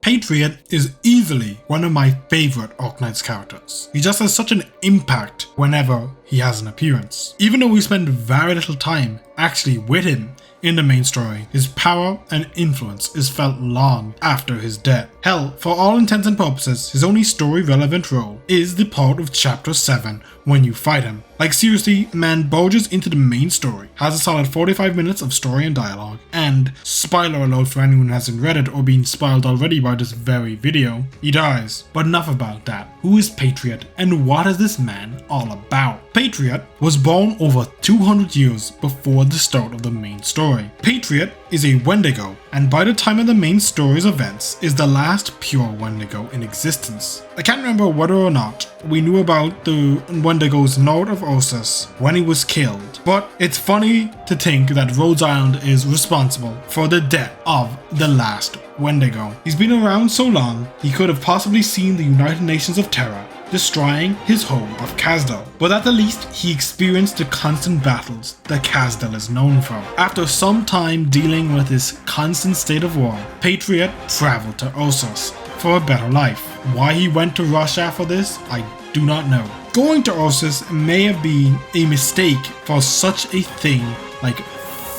Patriot is easily one of my favorite Arknights characters. He just has such an impact whenever he has an appearance. Even though we spend very little time actually with him in the main story, his power and influence is felt long after his death. Hell, for all intents and purposes, his only story relevant role is the part of chapter 7 when you fight him. Like seriously, man barges into the main story, has a solid 45 minutes of story and dialogue, and spoiler alert for anyone who hasn't read it or been spoiled already by this very video, he dies. But enough about that. Who is Patriot and what is this man all about? Patriot was born over 200 years before the start of the main story. Patriot is a Wendigo, and by the time of the main story's events is the last pure Wendigo in existence. I can't remember whether or not we knew about the Wendigos north of Ursus when he was killed, but it's funny to think that Rhode Island is responsible for the death of the last Wendigo. He's been around so long, he could have possibly seen the United Nations of Terror destroying his home of Casdell, but at the least he experienced the constant battles that Casdell is known for. After some time dealing with this constant state of war, Patriot traveled to Ursus for a better life. Why he went to Russia for this, I do not know. Going to Ursus may have been a mistake, for such a thing like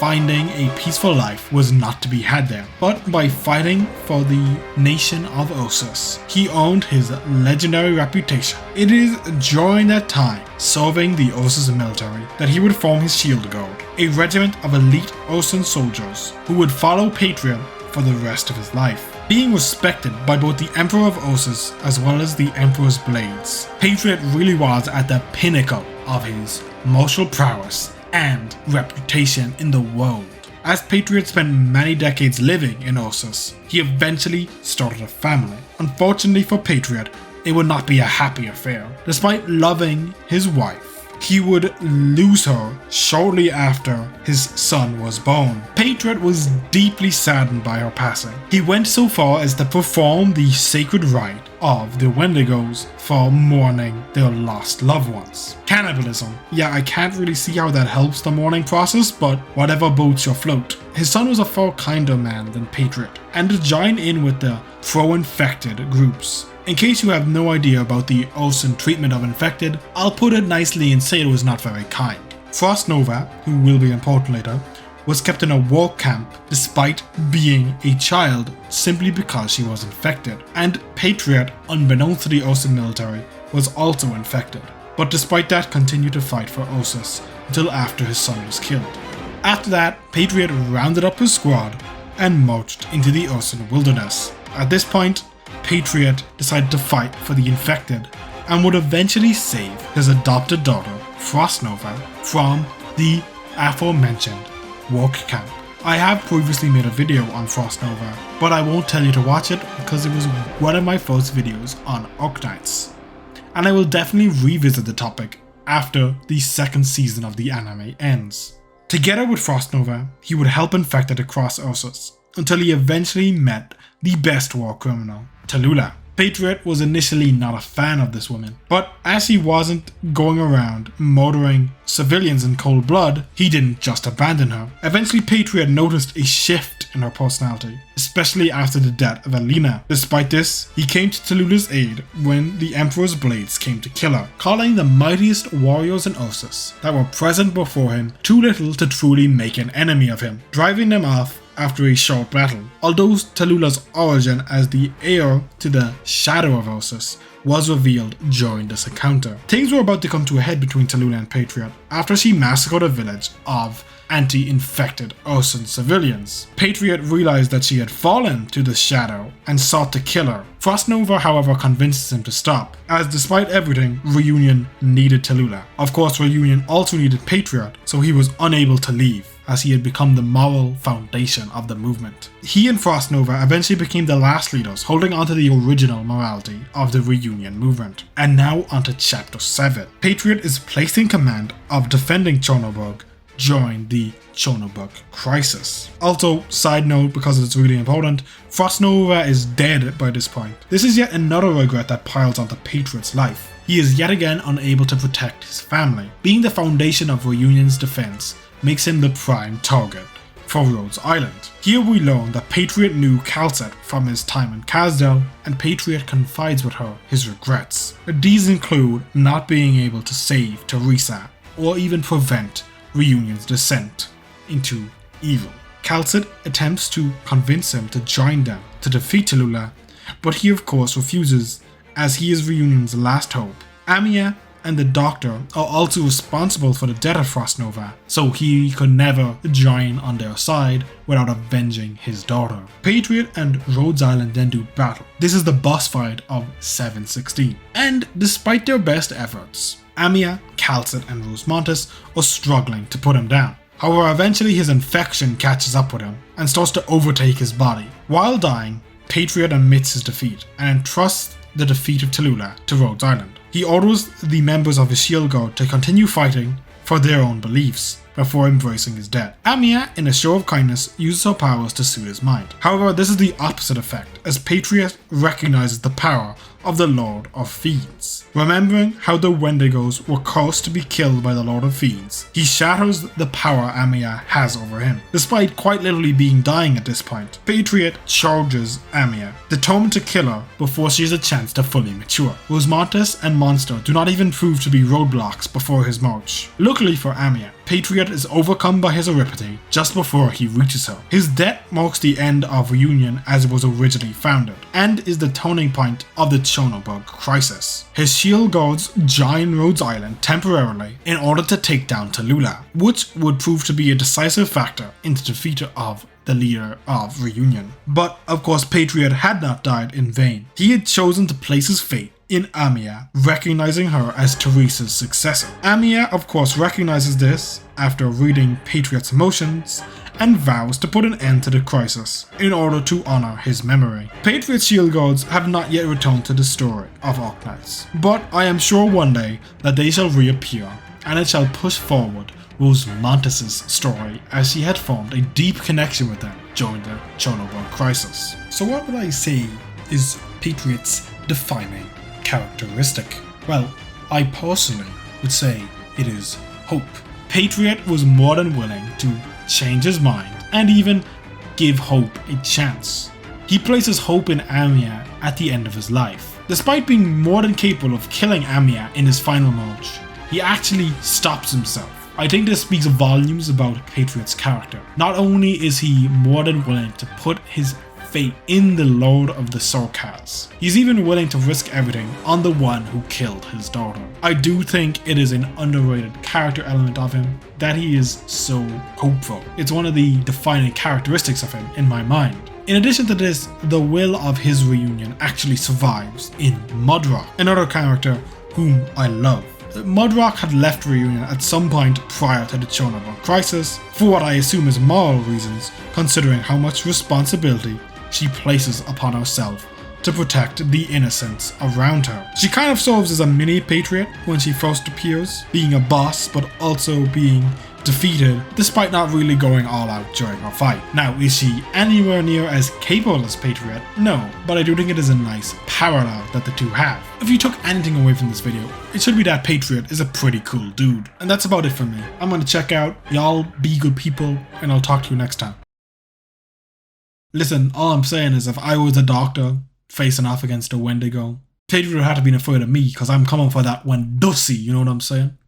finding a peaceful life was not to be had there. But by fighting for the nation of Ursus, he earned his legendary reputation. It is during that time, serving the Ursus military, that he would form his Shield Guard, a regiment of elite Ursan soldiers who would follow Patriot for the rest of his life. Being respected by both the Emperor of Ursus as well as the Emperor's blades, Patriot really was at the pinnacle of his martial prowess and reputation in the world. As Patriot spent many decades living in Ursus, he eventually started a family. Unfortunately for Patriot, it would not be a happy affair. Despite loving his wife, he would lose her shortly after his son was born. Patriot was deeply saddened by her passing. He went so far as to perform the sacred rite of the Wendigos for mourning their lost loved ones. Cannibalism. Yeah, I can't really see how that helps the mourning process, but whatever boats your float. His son was a far kinder man than Patriot, and to join in with the pro-infected groups. In case you have no idea about the Ursan treatment of infected, I'll put it nicely and say it was not very kind. Frost Nova, who will be important later, was kept in a war camp despite being a child simply because she was infected. And Patriot, unbeknownst to the Ursan military, was also infected, but despite that continued to fight for Ursus until after his son was killed. After that, Patriot rounded up his squad and marched into the Ursan wilderness. At this point, Patriot decided to fight for the infected and would eventually save his adopted daughter, Frost Nova, from the aforementioned work camp. I have previously made a video on Frost Nova, but I won't tell you to watch it because it was one of my first videos on Arknights, and I will definitely revisit the topic after the second season of the anime ends. Together with Frost Nova, he would help infected across Ursus until he eventually met the best war criminal, Tallulah. Patriot was initially not a fan of this woman, but as he wasn't going around murdering civilians in cold blood, he didn't just abandon her. Eventually, Patriot noticed a shift in her personality, especially after the death of Alina. Despite this, he came to Tallulah's aid when the Emperor's blades came to kill her, calling the mightiest warriors in Ursus that were present before him too little to truly make an enemy of him, driving them off after a short battle. Although Tallulah's origin as the heir to the Shadow of Ursus was revealed during this encounter. Things were about to come to a head between Tallulah and Patriot after she massacred a village of anti-infected Ursan civilians. Patriot realized that she had fallen to the Shadow and sought to kill her. Frost Nova, however, convinces him to stop, as despite everything, Reunion needed Tallulah. Of course, Reunion also needed Patriot, so he was unable to leave, as he had become the moral foundation of the movement. He and Frost Nova eventually became the last leaders, holding onto the original morality of the Reunion movement. And now onto chapter 7. Patriot is placed in command of defending Chernobog during the Chernobog crisis. Also, side note, because it's really important, Frost Nova is dead by this point. This is yet another regret that piles onto Patriot's life. He is yet again unable to protect his family. Being the foundation of Reunion's defense makes him the prime target for Rhodes Island. Here we learn that Patriot knew Calcet from his time in Casdell, and Patriot confides with her his regrets. These include not being able to save Teresa or even prevent Reunion's descent into evil. Calcet attempts to convince him to join them to defeat Tallulah, but he of course refuses, as he is Reunion's last hope. Amiya and the Doctor are also responsible for the death of Frost Nova, so he could never join on their side without avenging his daughter. Patriot and Rhodes Island then do battle. This is the boss fight of 7/16, and despite their best efforts, Amiya, Calcet and Rosemontis are struggling to put him down. However, eventually his infection catches up with him and starts to overtake his body. While dying, Patriot admits his defeat and entrusts the defeat of Tallulah to Rhodes Island. He orders the members of his shield guard to continue fighting for their own beliefs before embracing his death. Amiya, in a show of kindness, uses her powers to soothe his mind. However, this is the opposite effect, as Patriot recognizes the power of the Lord of Fiends. Remembering how the Wendigos were cursed to be killed by the Lord of Fiends, he shatters the power Amiya has over him. Despite quite literally being dying at this point, Patriot charges Amiya, determined to kill her before she has a chance to fully mature. Rosemontis and Monster do not even prove to be roadblocks before his march. Luckily for Amiya, Patriot is overcome by his oripity just before he reaches her. His death marks the end of Reunion as it was originally founded, and is the turning point of the Chernobog crisis. His shield guards join Rhodes Island temporarily in order to take down Tallulah, which would prove to be a decisive factor in the defeat of the leader of Reunion. But of course, Patriot had not died in vain. He had chosen to place his fate in Amiya, recognizing her as Teresa's successor. Amiya of course recognizes this after reading Patriot's emotions and vows to put an end to the crisis in order to honor his memory. Patriot's shield guards have not yet returned to the story of Arknights, but I am sure one day that they shall reappear, and it shall push forward Rosemontis' story, as she had formed a deep connection with them during the Chernobog crisis. So what would I say is Patriot's defining characteristic? Well, I personally would say it is hope. Patriot was more than willing to change his mind and even give hope a chance. He places hope in Amiya at the end of his life. Despite being more than capable of killing Amiya in his final march, he actually stops himself. I think this speaks volumes about Patriot's character. Not only is he more than willing to put his fate in the Lord of the Sarkaz, he's even willing to risk everything on the one who killed his daughter. I do think it is an underrated character element of him that he is so hopeful. It's one of the defining characteristics of him in my mind. In addition to this, the will of his Reunion actually survives in Mudrock, another character whom I love. Mudrock had left Reunion at some point prior to the Chernobog crisis, for what I assume is moral reasons, considering how much responsibility she places upon herself to protect the innocents around her. She kind of serves as a mini Patriot when she first appears, being a boss but also being defeated despite not really going all out during her fight. Now, is she anywhere near as capable as Patriot? No, but I do think it is a nice parallel that the two have. If you took anything away from this video, it should be that Patriot is a pretty cool dude. And that's about it for me. I'm gonna check out. Y'all be good people, and I'll talk to you next time. Listen, all I'm saying is if I was a doctor facing off against a Wendigo, Patriot would have to be afraid of me because I'm coming for that wendussy, you know what I'm saying?